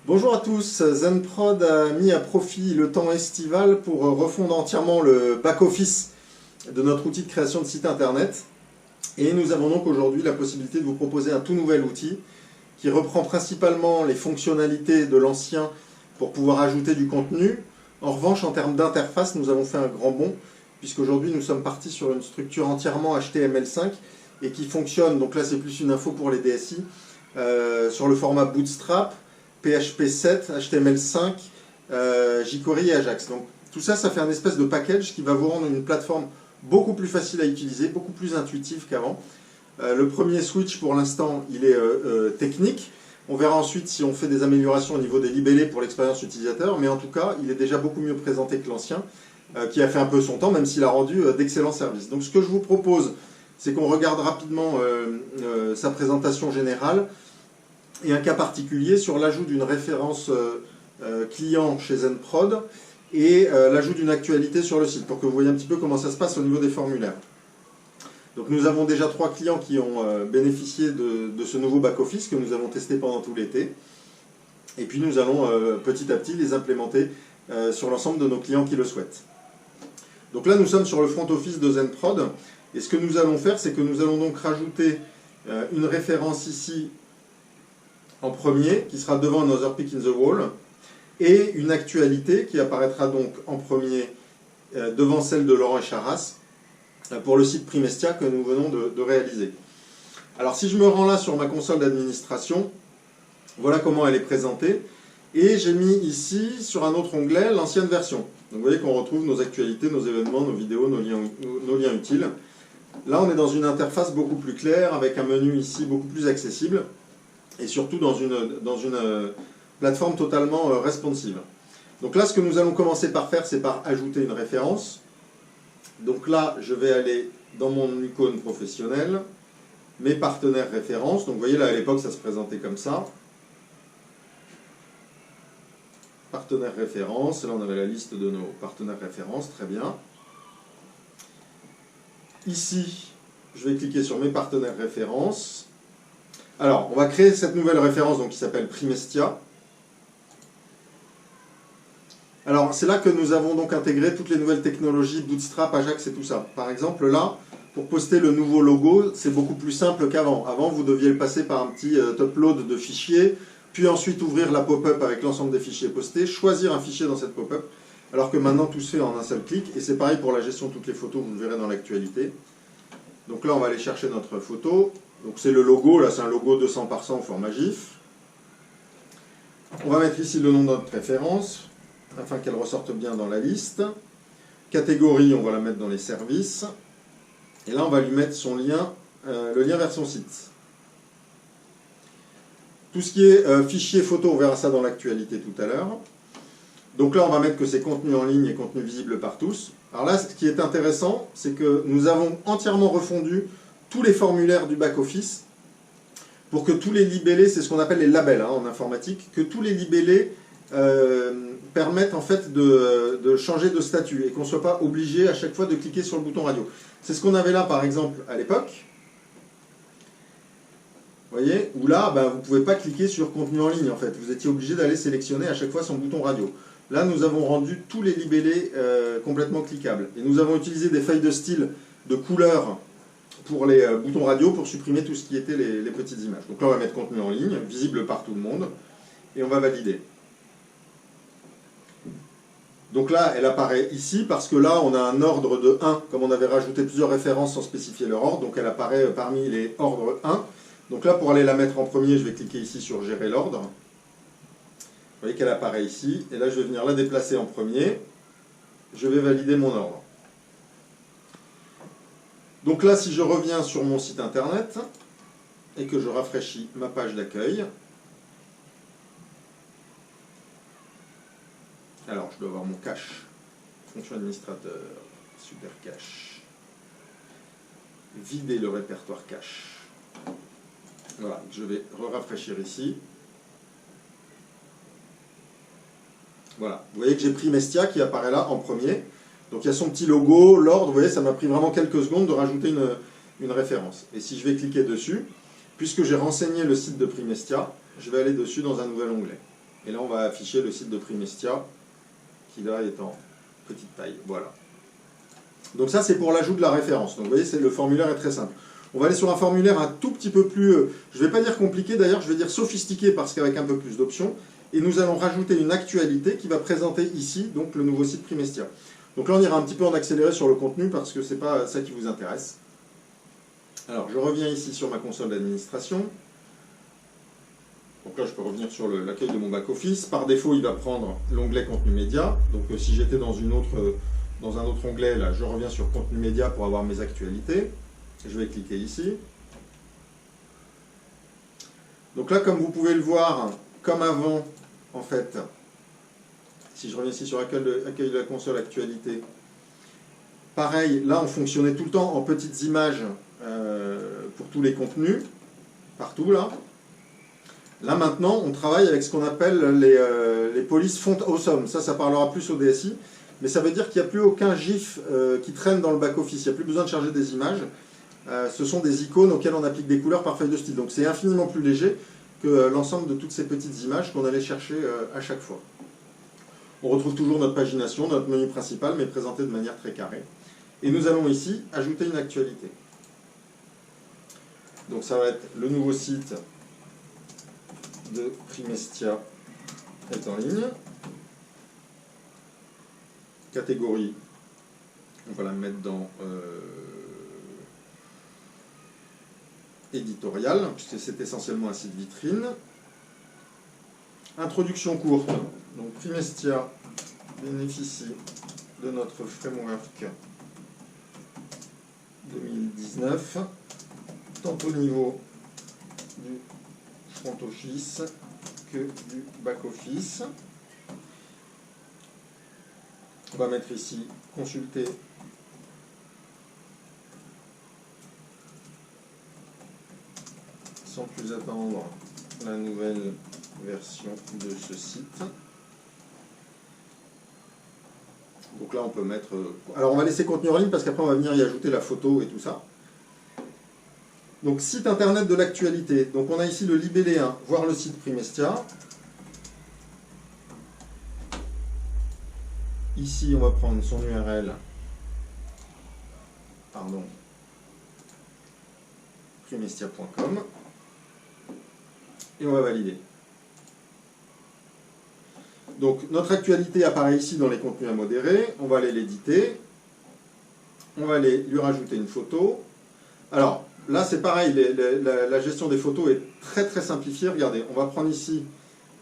Bonjour à tous, Zenprod a mis à profit le temps estival pour refondre entièrement le back-office de notre outil de création de site internet. Et nous avons donc aujourd'hui la possibilité de vous proposer un tout nouvel outil qui reprend principalement les fonctionnalités de l'ancien pour pouvoir ajouter du contenu. En revanche, en termes d'interface, nous avons fait un grand bond, puisqu'aujourd'hui nous sommes partis sur une structure entièrement HTML5 et qui fonctionne, donc là c'est plus une info pour les DSI, sur le format Bootstrap, PHP 7, HTML5, jQuery et Ajax. Donc tout ça, ça fait un espèce de package qui va vous rendre une plateforme beaucoup plus facile à utiliser, beaucoup plus intuitive qu'avant. Le premier switch pour l'instant, il est technique. On verra ensuite si on fait des améliorations au niveau des libellés pour l'expérience utilisateur, mais en tout cas, il est déjà beaucoup mieux présenté que l'ancien, qui a fait un peu son temps, même s'il a rendu d'excellents services. Donc ce que je vous propose, c'est qu'on regarde rapidement sa présentation générale, et un cas particulier sur l'ajout d'une référence client chez Zenprod et l'ajout d'une actualité sur le site, pour que vous voyez un petit peu comment ça se passe au niveau des formulaires. Donc nous avons déjà 3 clients qui ont bénéficié de ce nouveau back-office que nous avons testé pendant tout l'été. Et puis nous allons petit à petit les implémenter sur l'ensemble de nos clients qui le souhaitent. Donc là nous sommes sur le front office de Zenprod, et ce que nous allons faire, c'est que nous allons donc rajouter une référence ici en premier, qui sera devant Another Pick in the Wall, et une actualité qui apparaîtra donc en premier devant celle de Laurent Echaras pour le site Primestia que nous venons de réaliser. Alors si je me rends là sur ma console d'administration, voilà comment elle est présentée, et j'ai mis ici sur un autre onglet l'ancienne version. Donc vous voyez qu'on retrouve nos actualités, nos événements, nos vidéos, nos liens utiles. Là on est dans une interface beaucoup plus claire, avec un menu ici beaucoup plus accessible, et surtout dans une plateforme totalement responsive. Donc là, ce que nous allons commencer par faire, c'est par ajouter une référence. Donc là, je vais aller dans mon icône professionnelle, mes partenaires références. Donc vous voyez, là, à l'époque, ça se présentait comme ça. Partenaires références, là, on avait la liste de nos partenaires références, très bien. Ici, je vais cliquer sur mes partenaires références. Alors, on va créer cette nouvelle référence donc, qui s'appelle Primestia. Alors, c'est là que nous avons donc intégré toutes les nouvelles technologies, Bootstrap, Ajax et tout ça. Par exemple, là, pour poster le nouveau logo, c'est beaucoup plus simple qu'avant. Avant, vous deviez le passer par un petit upload de fichiers, puis ensuite ouvrir la pop-up avec l'ensemble des fichiers postés, choisir un fichier dans cette pop-up, alors que maintenant, tout se fait en un seul clic. Et c'est pareil pour la gestion de toutes les photos, vous le verrez dans l'actualité. Donc là, on va aller chercher notre photo. Donc c'est le logo, là c'est un logo 200 par 100 au format GIF. On va mettre ici le nom de notre référence, afin qu'elle ressorte bien dans la liste. Catégorie, on va la mettre dans les services. Et là on va lui mettre son lien, le lien vers son site. Tout ce qui est fichier photo, on verra ça dans l'actualité tout à l'heure. Donc là on va mettre que c'est contenu en ligne et contenu visible par tous. Alors là, ce qui est intéressant, c'est que nous avons entièrement refondu tous les formulaires du back-office pour que tous les libellés, c'est ce qu'on appelle les labels en informatique, que tous les libellés permettent en fait de changer de statut et qu'on ne soit pas obligé à chaque fois de cliquer sur le bouton radio. C'est ce qu'on avait là par exemple à l'époque, vous voyez, où là vous ne pouvez pas cliquer sur contenu en ligne en fait, vous étiez obligé d'aller sélectionner à chaque fois son bouton radio. Là nous avons rendu tous les libellés complètement cliquables et nous avons utilisé des feuilles de style de couleur pour les boutons radio pour supprimer tout ce qui était les petites images. Donc là on va mettre contenu en ligne, visible par tout le monde, et on va valider. Donc là elle apparaît ici parce que là on a un ordre de 1, comme on avait rajouté plusieurs références sans spécifier leur ordre, donc elle apparaît parmi les ordres 1. Donc là pour aller la mettre en premier, je vais cliquer ici sur gérer l'ordre. Vous voyez qu'elle apparaît ici, et là je vais venir la déplacer en premier, je vais valider mon ordre. Donc là, si je reviens sur mon site internet et que je rafraîchis ma page d'accueil, alors je dois avoir mon cache, fonction administrateur, super cache, vider le répertoire cache. Voilà, je vais rafraîchir ici. Voilà, vous voyez que j'ai pris Primestia qui apparaît là en premier. Donc il y a son petit logo, l'ordre, vous voyez, ça m'a pris vraiment quelques secondes de rajouter une référence. Et si je vais cliquer dessus, puisque j'ai renseigné le site de Primestia, je vais aller dessus dans un nouvel onglet. Et là, on va afficher le site de Primestia, qui là est en petite taille. Voilà. Donc ça, c'est pour l'ajout de la référence. Donc vous voyez, le formulaire est très simple. On va aller sur un formulaire un tout petit peu plus, je ne vais pas dire compliqué d'ailleurs, je vais dire sophistiqué parce qu'avec un peu plus d'options. Et nous allons rajouter une actualité qui va présenter ici donc le nouveau site Primestia. Donc là, on ira un petit peu en accéléré sur le contenu parce que ce n'est pas ça qui vous intéresse. Alors, je reviens ici sur ma console d'administration. Donc là, je peux revenir sur l'accueil de mon back-office. Par défaut, il va prendre l'onglet contenu média. Donc si j'étais dans un autre onglet, là, je reviens sur contenu média pour avoir mes actualités. Je vais cliquer ici. Donc là, comme vous pouvez le voir, comme avant, en fait, si je reviens ici sur accueil de la console actualité, pareil, là, on fonctionnait tout le temps en petites images pour tous les contenus, partout là. Là maintenant, on travaille avec ce qu'on appelle les polices font awesome. Ça parlera plus au DSI, mais ça veut dire qu'il n'y a plus aucun GIF qui traîne dans le back-office. Il n'y a plus besoin de charger des images. Ce sont des icônes auxquelles on applique des couleurs par feuille de style. Donc c'est infiniment plus léger que l'ensemble de toutes ces petites images qu'on allait chercher à chaque fois. On retrouve toujours notre pagination, notre menu principal, mais présenté de manière très carrée. Et nous allons ici ajouter une actualité. Donc ça va être le nouveau site de Primestia est en ligne. Catégorie, on va la mettre dans éditorial, puisque c'est essentiellement un site vitrine. Introduction courte. Donc Primestia bénéficie de notre framework 2019, tant au niveau du front office que du back office. On va mettre ici consulter sans plus attendre la nouvelle version de ce site. Donc là on peut mettre... Alors on va laisser contenu en ligne parce qu'après on va venir y ajouter la photo et tout ça. Donc site internet de l'actualité. Donc on a ici le libellé 1, voir le site Primestia. Ici on va prendre son URL. Pardon. Primestia.com. Et on va valider. Donc notre actualité apparaît ici dans les contenus à modérer. On va aller l'éditer. On va aller lui rajouter une photo. Alors là c'est pareil, la gestion des photos est très très simplifiée. Regardez, on va prendre ici,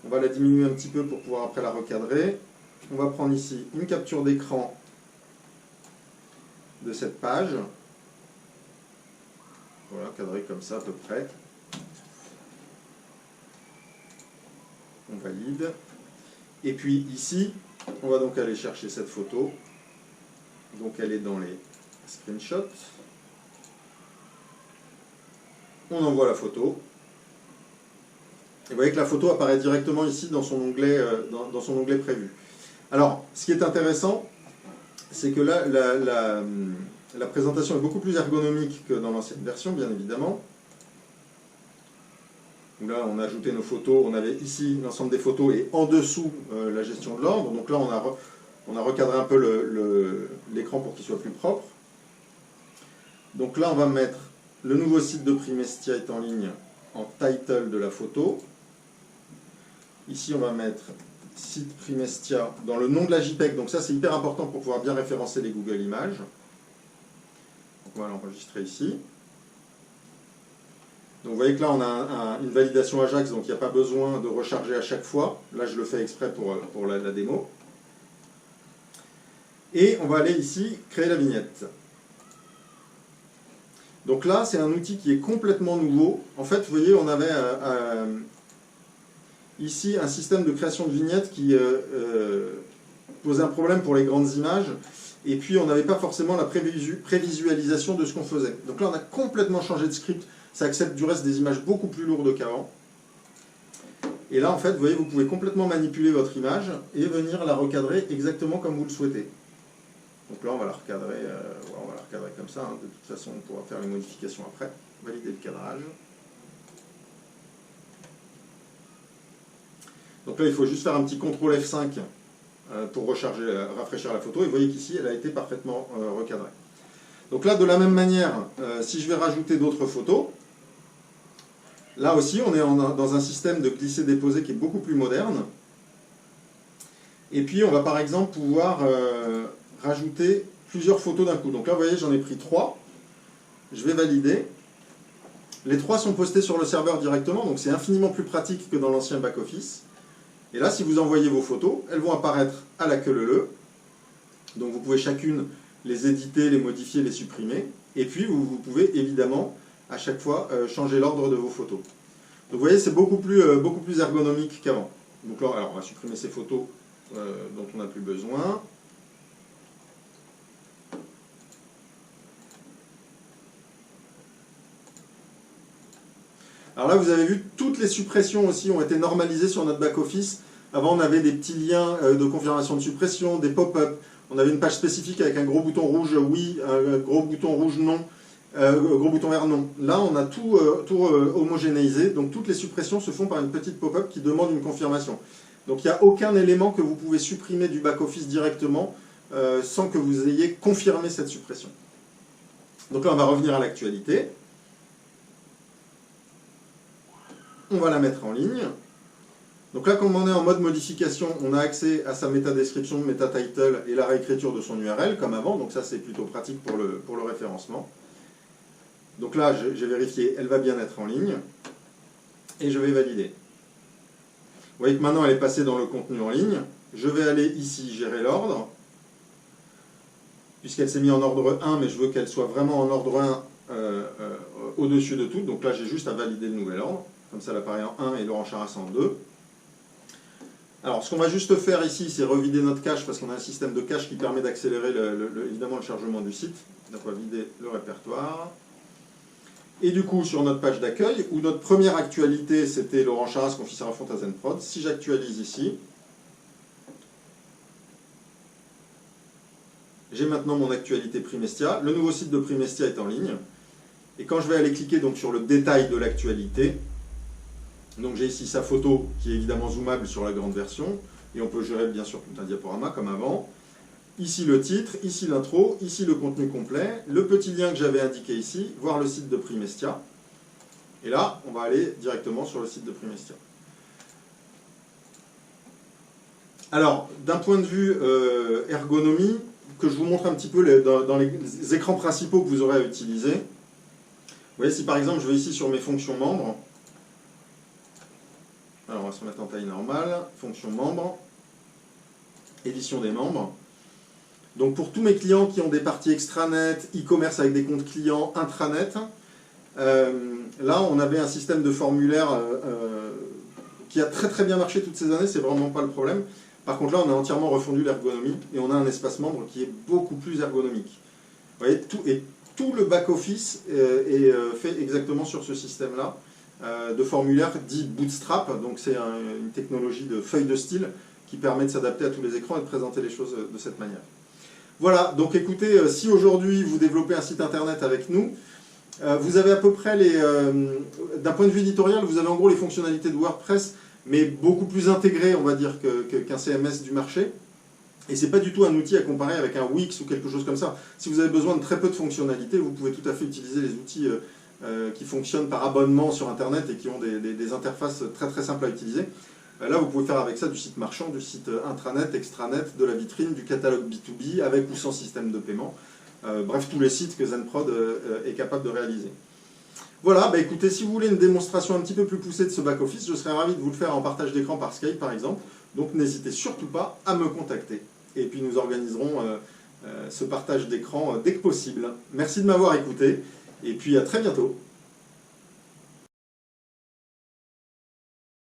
on va la diminuer un petit peu pour pouvoir après la recadrer. On va prendre ici une capture d'écran de cette page. Voilà, cadré comme ça à peu près. On valide. Et puis ici, on va donc aller chercher cette photo. Donc elle est dans les screenshots. On envoie la photo. Et vous voyez que la photo apparaît directement ici dans son onglet, dans son onglet prévu. Alors, ce qui est intéressant, c'est que là, la présentation est beaucoup plus ergonomique que dans l'ancienne version, bien évidemment. Là, on a ajouté nos photos, on avait ici l'ensemble des photos et en dessous la gestion de l'ordre. Donc là, on a recadré un peu l'écran pour qu'il soit plus propre. Donc là, on va mettre le nouveau site de Primestia est en ligne en title de la photo. Ici, on va mettre site Primestia dans le nom de la JPEG. Donc ça, c'est hyper important pour pouvoir bien référencer les Google Images. Donc on va l'enregistrer ici. Donc vous voyez que là, on a une validation Ajax, donc il n'y a pas besoin de recharger à chaque fois. Là, je le fais exprès pour la démo. Et on va aller ici, créer la vignette. Donc là, c'est un outil qui est complètement nouveau. En fait, vous voyez, on avait ici un système de création de vignettes qui posait un problème pour les grandes images. Et puis, on n'avait pas forcément la prévisualisation de ce qu'on faisait. Donc là, on a complètement changé de script. Ça accepte du reste des images beaucoup plus lourdes qu'avant. Et là, en fait, vous voyez, vous pouvez complètement manipuler votre image et venir la recadrer exactement comme vous le souhaitez. Donc là, on va la recadrer, comme ça. Hein. De toute façon, on pourra faire les modifications après. Valider le cadrage. Donc là, il faut juste faire un petit CTRL F5 pour rafraîchir la photo. Et vous voyez qu'ici, elle a été parfaitement recadrée. Donc là, de la même manière, si je vais rajouter d'autres photos, là aussi, on est dans un système de glisser-déposer qui est beaucoup plus moderne. Et puis, on va par exemple pouvoir rajouter plusieurs photos d'un coup. Donc là, vous voyez, j'en ai pris 3. Je vais valider. Les 3 sont postés sur le serveur directement, donc c'est infiniment plus pratique que dans l'ancien back-office. Et là, si vous envoyez vos photos, elles vont apparaître à la queue leu. Donc vous pouvez chacune les éditer, les modifier, les supprimer. Et puis, vous pouvez évidemment, à chaque fois, changer l'ordre de vos photos. Donc vous voyez, c'est beaucoup plus ergonomique qu'avant. Donc là, alors, on va supprimer ces photos dont on n'a plus besoin. Alors là, vous avez vu, toutes les suppressions aussi ont été normalisées sur notre back-office. Avant, on avait des petits liens de confirmation de suppression, des pop-up. On avait une page spécifique avec un gros bouton rouge oui, un gros bouton rouge non, gros bouton vert non. Là, on a tout homogénéisé. Donc, toutes les suppressions se font par une petite pop-up qui demande une confirmation. Donc, il n'y a aucun élément que vous pouvez supprimer du back-office directement sans que vous ayez confirmé cette suppression. Donc là, on va revenir à l'actualité. On va la mettre en ligne. Donc là, comme on est en mode modification, on a accès à sa métadescription, métatitle et la réécriture de son URL, comme avant. Donc ça, c'est plutôt pratique pour le référencement. Donc là, j'ai vérifié, elle va bien être en ligne. Et je vais valider. Vous voyez que maintenant, elle est passée dans le contenu en ligne. Je vais aller ici, gérer l'ordre. Puisqu'elle s'est mise en ordre 1, mais je veux qu'elle soit vraiment en ordre 1 au-dessus de tout. Donc là, j'ai juste à valider le nouvel ordre. Comme ça, elle apparaît en 1 et Laurent Charras en 2. Alors, ce qu'on va juste faire ici, c'est revider notre cache, parce qu'on a un système de cache qui permet d'accélérer évidemment le chargement du site. Donc, on va vider le répertoire. Et du coup, sur notre page d'accueil, où notre première actualité, c'était Laurent Charras, confesseur à fond à Zenprod, si j'actualise ici, j'ai maintenant mon actualité Primestia. Le nouveau site de Primestia est en ligne. Et quand je vais aller cliquer donc, sur le détail de l'actualité, donc j'ai ici sa photo qui est évidemment zoomable sur la grande version, et on peut gérer bien sûr tout un diaporama comme avant. Ici le titre, ici l'intro, ici le contenu complet, le petit lien que j'avais indiqué ici, voir le site de Primestia. Et là, on va aller directement sur le site de Primestia. Alors, d'un point de vue ergonomie, que je vous montre un petit peu dans les écrans principaux que vous aurez à utiliser. Vous voyez, si par exemple je vais ici sur mes fonctions membres, alors on va se remettre en taille normale, fonction membres, édition des membres. Donc pour tous mes clients qui ont des parties extranet, e-commerce avec des comptes clients, intranet, là on avait un système de formulaire qui a très très bien marché toutes ces années, c'est vraiment pas le problème. Par contre là on a entièrement refondu l'ergonomie et on a un espace membre qui est beaucoup plus ergonomique. Vous voyez, tout le back-office est fait exactement sur ce système-là. De formulaire dit Bootstrap, donc c'est une technologie de feuille de style qui permet de s'adapter à tous les écrans et de présenter les choses de cette manière. Voilà, donc écoutez, si aujourd'hui vous développez un site internet avec nous, vous avez à peu près d'un point de vue éditorial, vous avez en gros les fonctionnalités de WordPress, mais beaucoup plus intégrées, on va dire, qu'un CMS du marché. Et c'est pas du tout un outil à comparer avec un Wix ou quelque chose comme ça. Si vous avez besoin de très peu de fonctionnalités, vous pouvez tout à fait utiliser les outils qui fonctionnent par abonnement sur Internet et qui ont des interfaces très très simples à utiliser. Là, vous pouvez faire avec ça du site marchand, du site intranet, extranet, de la vitrine, du catalogue B2B, avec ou sans système de paiement. Bref, tous les sites que Zenprod est capable de réaliser. Voilà, bah écoutez, si vous voulez une démonstration un petit peu plus poussée de ce back-office, je serais ravi de vous le faire en partage d'écran par Skype, par exemple. Donc n'hésitez surtout pas à me contacter. Et puis nous organiserons ce partage d'écran dès que possible. Merci de m'avoir écouté, et puis à très bientôt.